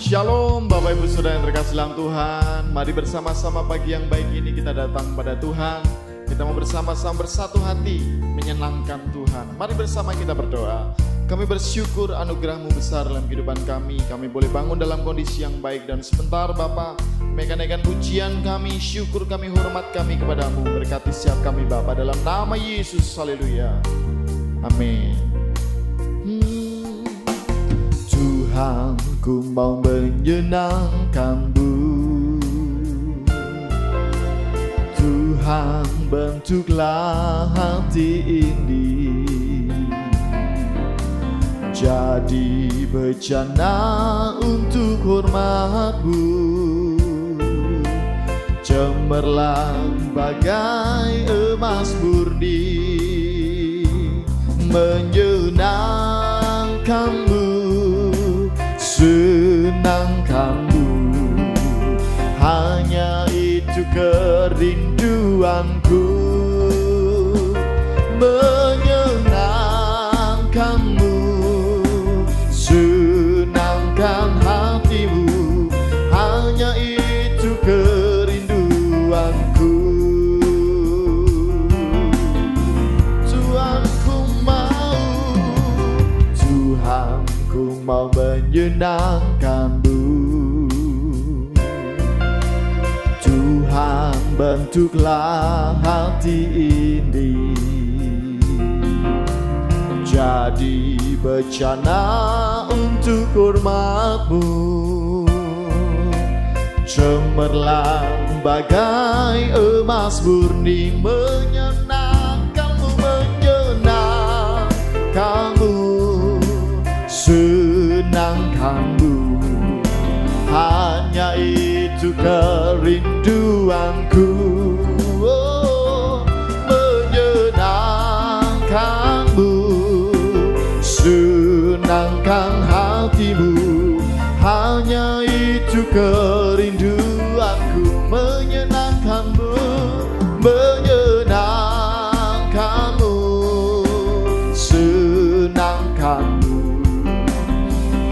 Shalom Bapak Ibu Saudara yang terkasih dalam Tuhan. Mari bersama-sama pagi yang baik ini kita datang pada Tuhan. Kita mau bersama-sama bersatu hati menyenangkan Tuhan. Mari bersama kita berdoa. Kami bersyukur anugerah-Mu besar dalam kehidupan kami. Kami boleh bangun dalam kondisi yang baik. Dan sebentar Bapa, menaikkan pujian kami, syukur kami, hormat kami kepadamu. Berkati setiap kami Bapa dalam nama Yesus. Haleluya. Amin. Tuhan, ku mau menyenangkan-Mu. Tuhan, bentuklah hati ini jadi bejana untuk hormat-Mu. Cemerlang bagai emas murni, menyenangkan-Mu, senangkan-Mu. Hanya itu kerinduanku, menyenangkan-Mu, senangkan hatimu. Hanya itu kerinduanku. Tuhan, ku mau menyenangkan-Mu. Tuhan, bentuklah hati ini jadi bejana untuk hormat-Mu. Cemerlang bagai emas murni, menyenangkan-Mu, menyenangkan-Mu, senangkan-Mu. Hanya itu kerinduanku, oh, menyenangkan-Mu, senangkan hatimu. Hanya itu kerinduanku, menyenangkan-Mu, menyenangkan-Mu, senangkan-Mu.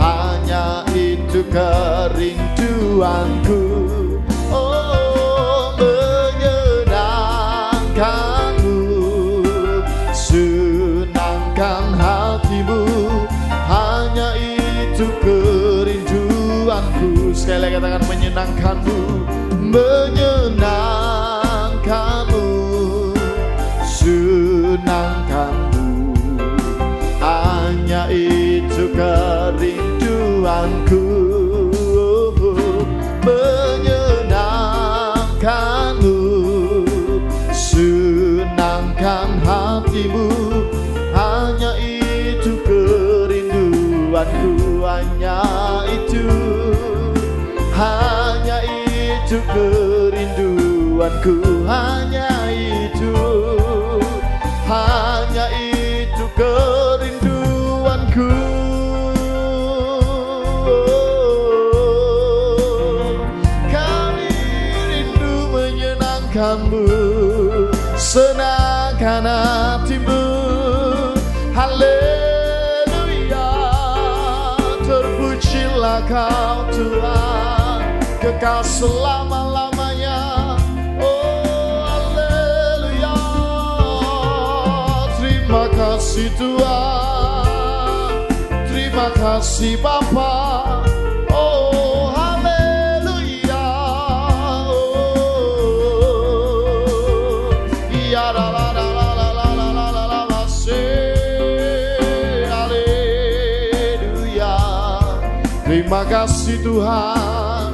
Hanya itu kerinduanku, oh, menyenangkan-Mu, senangkan hatimu. Hanya itu kerinduanku. Sekali lagi katakan menyenangkan-Mu, menyenangkan-Mu, senangkan-Mu. Hanya itu kerinduanku, menyenangkan-Mu, senangkan hatimu. Hanya itu kerinduanku. Hanya itu kerinduanku. Hanya itu kerinduanku. Kami rindu menyenangkan-Mu, senangkan hati-Mu. Haleluya, terpujilah Kau Tuhan, kekal selama-lamanya. Oh haleluya, terima kasih Tuhan, terima kasih Bapa. Oh haleluya, oh ya la la la la la la la la la la la se, haleluya. Terima kasih Tuhan,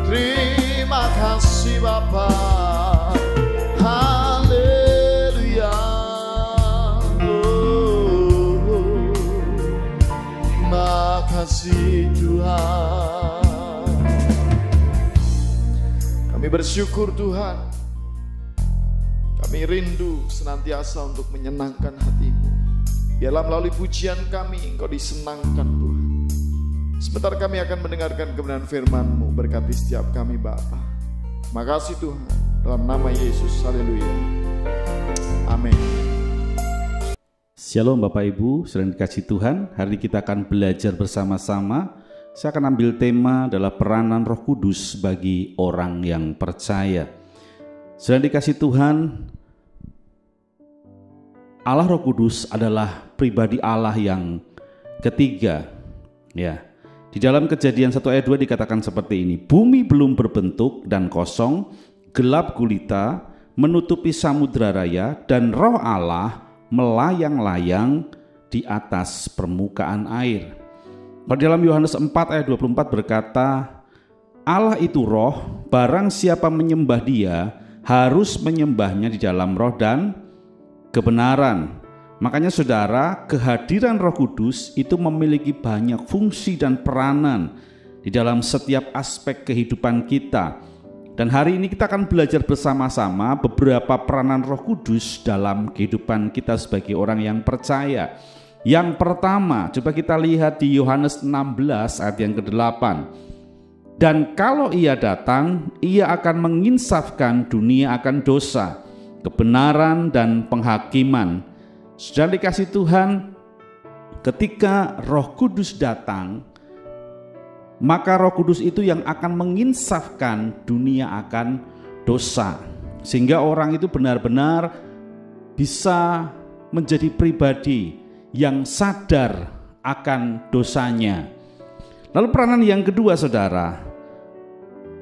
terima kasih Bapa. Haleluya, oh, makasih Tuhan. Kami bersyukur Tuhan, kami rindu senantiasa untuk menyenangkan hati-Mu. Biarlah melalui pujian kami Engkau disenangkan Tuhan. Sebentar kami akan mendengarkan kebenaran firman-Mu. Berkati setiap kami Bapa. Makasih Tuhan, dalam nama Yesus. Haleluya. Amin. Shalom Bapak Ibu, saudara dikasih Tuhan. Hari ini kita akan belajar bersama-sama Saya akan ambil tema adalah peranan Roh Kudus bagi orang yang percaya. Saudara dikasih Tuhan, Allah Roh Kudus adalah pribadi Allah yang ketiga. Ya. Di dalam Kejadian 1 ayat 2 dikatakan seperti ini, bumi belum berbentuk dan kosong, gelap gulita, menutupi samudra raya, dan Roh Allah melayang-layang di atas permukaan air. Pada dalam Yohanes 4 ayat 24 berkata, Allah itu roh, barang siapa menyembah dia harus menyembahnya di dalam roh dan kebenaran. Makanya saudara, kehadiran Roh Kudus itu memiliki banyak fungsi dan peranan di dalam setiap aspek kehidupan kita. Dan hari ini kita akan belajar bersama-sama beberapa peranan Roh Kudus dalam kehidupan kita sebagai orang yang percaya. Yang pertama, coba kita lihat di Yohanes 16 ayat yang ke-8. Dan kalau ia datang, ia akan menginsafkan dunia akan dosa, kebenaran dan penghakiman. Saudara dikasih Tuhan, ketika Roh Kudus datang, maka Roh Kudus itu yang akan menginsafkan dunia akan dosa. Sehingga orang itu benar-benar bisa menjadi pribadi yang sadar akan dosanya. Lalu peranan yang kedua saudara,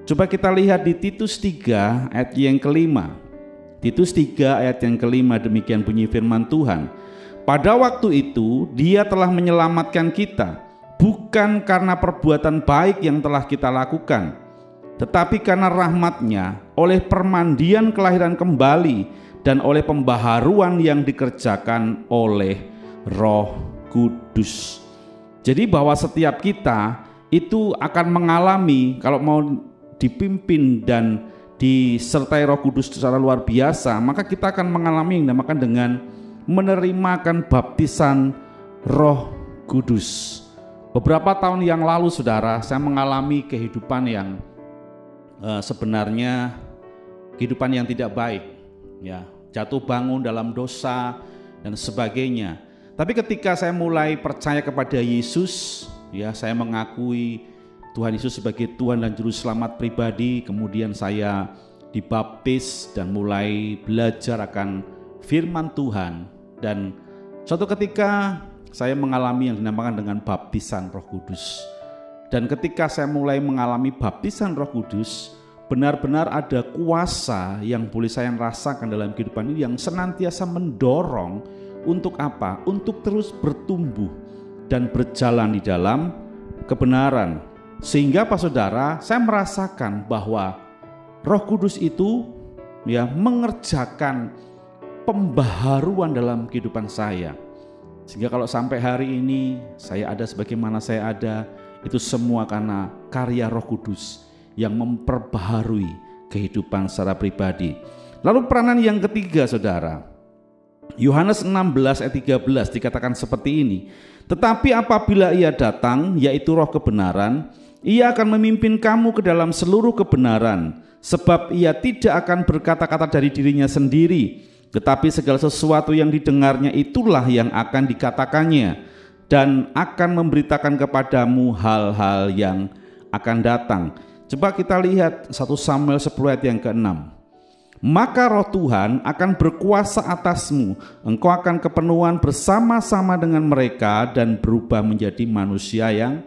coba kita lihat di Titus 3 ayat yang kelima. Titus 3 ayat yang kelima, demikian bunyi firman Tuhan. Pada waktu itu dia telah menyelamatkan kita, bukan karena perbuatan baik yang telah kita lakukan, tetapi karena rahmat-Nya oleh permandian kelahiran kembali dan oleh pembaharuan yang dikerjakan oleh Roh Kudus. Jadi bahwa setiap kita itu akan mengalami, kalau mau dipimpin dan disertai Roh Kudus secara luar biasa, maka kita akan mengalami yang dinamakan dengan menerimakan baptisan Roh Kudus. Beberapa tahun yang lalu saudara, saya mengalami kehidupan yang sebenarnya kehidupan yang tidak baik, ya, jatuh bangun dalam dosa dan sebagainya. Tapi ketika saya mulai percaya kepada Yesus, ya, saya mengakui Tuhan Yesus sebagai Tuhan dan Juru Selamat pribadi, kemudian saya dibaptis dan mulai belajar akan firman Tuhan. Dan suatu ketika saya mengalami yang dinamakan dengan baptisan Roh Kudus. Dan ketika saya mulai mengalami baptisan Roh Kudus, benar-benar ada kuasa yang boleh saya rasakan dalam kehidupan ini yang senantiasa mendorong untuk apa? Untuk terus bertumbuh dan berjalan di dalam kebenaran. Sehingga Pak Saudara, saya merasakan bahwa Roh Kudus itu ya mengerjakan pembaharuan dalam kehidupan saya. Sehingga kalau sampai hari ini saya ada sebagaimana saya ada, itu semua karena karya Roh Kudus yang memperbaharui kehidupan secara pribadi. Lalu peranan yang ketiga saudara, Yohanes 16 ayat 13 dikatakan seperti ini. Tetapi apabila ia datang, yaitu Roh kebenaran, ia akan memimpin kamu ke dalam seluruh kebenaran, sebab ia tidak akan berkata-kata dari dirinya sendiri, tetapi segala sesuatu yang didengarnya itulah yang akan dikatakannya, dan akan memberitakan kepadamu hal-hal yang akan datang. Coba kita lihat 1 Samuel 10 ayat yang ke-6. Maka Roh Tuhan akan berkuasa atasmu, engkau akan kepenuhan bersama-sama dengan mereka dan berubah menjadi manusia yang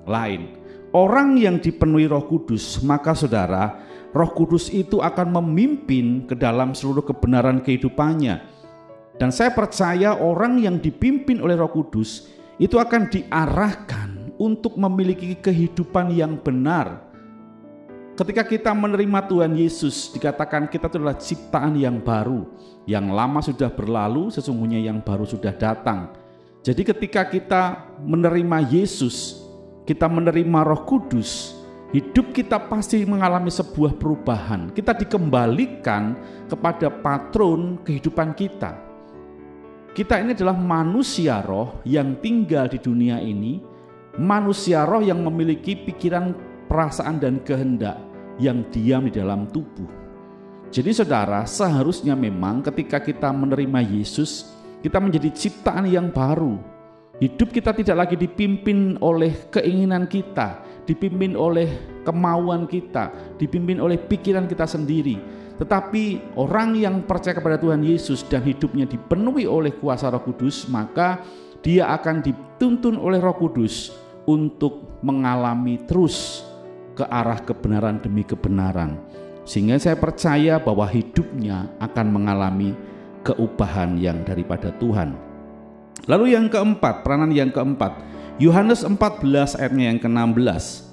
lain. Orang yang dipenuhi Roh Kudus, maka saudara, Roh Kudus itu akan memimpin ke dalam seluruh kebenaran kehidupannya. Dan saya percaya orang yang dipimpin oleh Roh Kudus itu akan diarahkan untuk memiliki kehidupan yang benar. Ketika kita menerima Tuhan Yesus, dikatakan kita itu adalah ciptaan yang baru. Yang lama sudah berlalu, sesungguhnya yang baru sudah datang. Jadi ketika kita menerima Yesus, kita menerima Roh Kudus, hidup kita pasti mengalami sebuah perubahan. Kita dikembalikan kepada patron kehidupan kita. Kita ini adalah manusia roh yang tinggal di dunia ini, manusia roh yang memiliki pikiran, perasaan dan kehendak yang diam di dalam tubuh. Jadi saudara, seharusnya memang ketika kita menerima Yesus, kita menjadi ciptaan yang baru. Hidup kita tidak lagi dipimpin oleh keinginan kita, dipimpin oleh kemauan kita, dipimpin oleh pikiran kita sendiri. Tetapi orang yang percaya kepada Tuhan Yesus dan hidupnya dipenuhi oleh kuasa Roh Kudus, maka dia akan dituntun oleh Roh Kudus untuk mengalami terus ke arah kebenaran demi kebenaran. Sehingga saya percaya bahwa hidupnya akan mengalami keubahan yang daripada Tuhan. Lalu yang keempat, peranan yang keempat, Yohanes 14 ayatnya yang ke-16.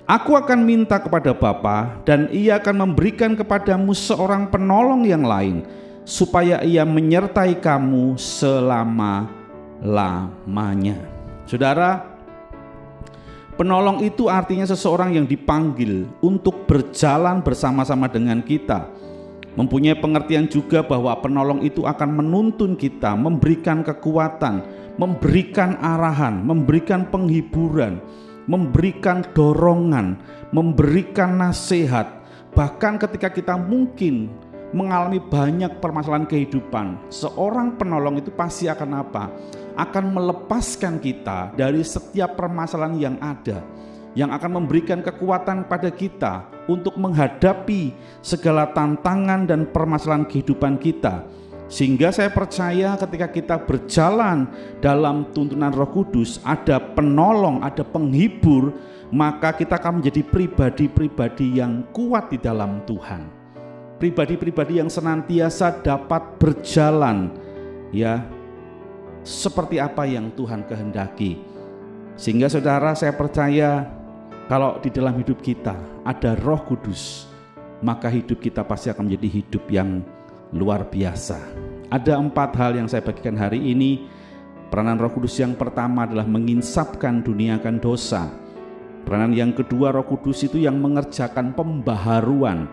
Aku akan minta kepada Bapa dan Ia akan memberikan kepadamu seorang penolong yang lain, supaya Ia menyertai kamu selama-lamanya. Saudara, penolong itu artinya seseorang yang dipanggil untuk berjalan bersama-sama dengan kita. Mempunyai pengertian juga bahwa penolong itu akan menuntun kita, memberikan kekuatan, memberikan arahan, memberikan penghiburan, memberikan dorongan, memberikan nasihat. Bahkan ketika kita mungkin mengalami banyak permasalahan kehidupan, seorang penolong itu pasti akan apa? Akan melepaskan kita dari setiap permasalahan yang ada, yang akan memberikan kekuatan pada kita untuk menghadapi segala tantangan dan permasalahan kehidupan kita. Sehingga saya percaya ketika kita berjalan dalam tuntunan Roh Kudus, ada penolong, ada penghibur, maka kita akan menjadi pribadi-pribadi yang kuat di dalam Tuhan. Pribadi-pribadi yang senantiasa dapat berjalan ya seperti apa yang Tuhan kehendaki. Sehingga saudara, saya percaya kalau di dalam hidup kita ada Roh Kudus, maka hidup kita pasti akan menjadi hidup yang luar biasa. Ada 4 hal yang saya bagikan hari ini. Peranan Roh Kudus yang pertama adalah menginsapkan dunia akan dosa. Peranan yang kedua, Roh Kudus itu yang mengerjakan pembaharuan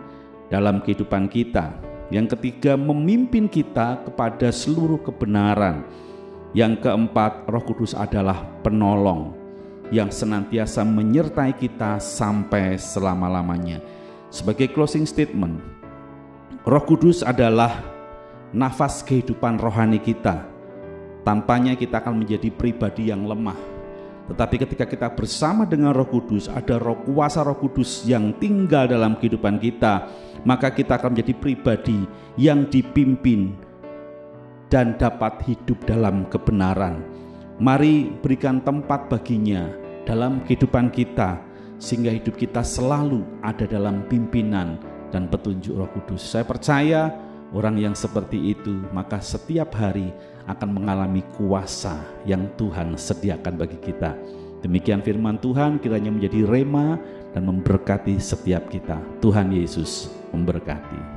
dalam kehidupan kita. Yang ketiga, memimpin kita kepada seluruh kebenaran. Yang keempat, Roh Kudus adalah penolong yang senantiasa menyertai kita sampai selama-lamanya. Sebagai closing statement, Roh Kudus adalah nafas kehidupan rohani kita. Tanpanya kita akan menjadi pribadi yang lemah. Tetapi ketika kita bersama dengan Roh Kudus, ada kuasa Roh Kudus yang tinggal dalam kehidupan kita, maka kita akan menjadi pribadi yang dipimpin dan dapat hidup dalam kebenaran. Mari berikan tempat baginya dalam kehidupan kita, sehingga hidup kita selalu ada dalam pimpinan dan petunjuk Roh Kudus. Saya percaya orang yang seperti itu, maka setiap hari akan mengalami kuasa yang Tuhan sediakan bagi kita. Demikian firman Tuhan, kiranya menjadi rema dan memberkati setiap kita. Tuhan Yesus memberkati.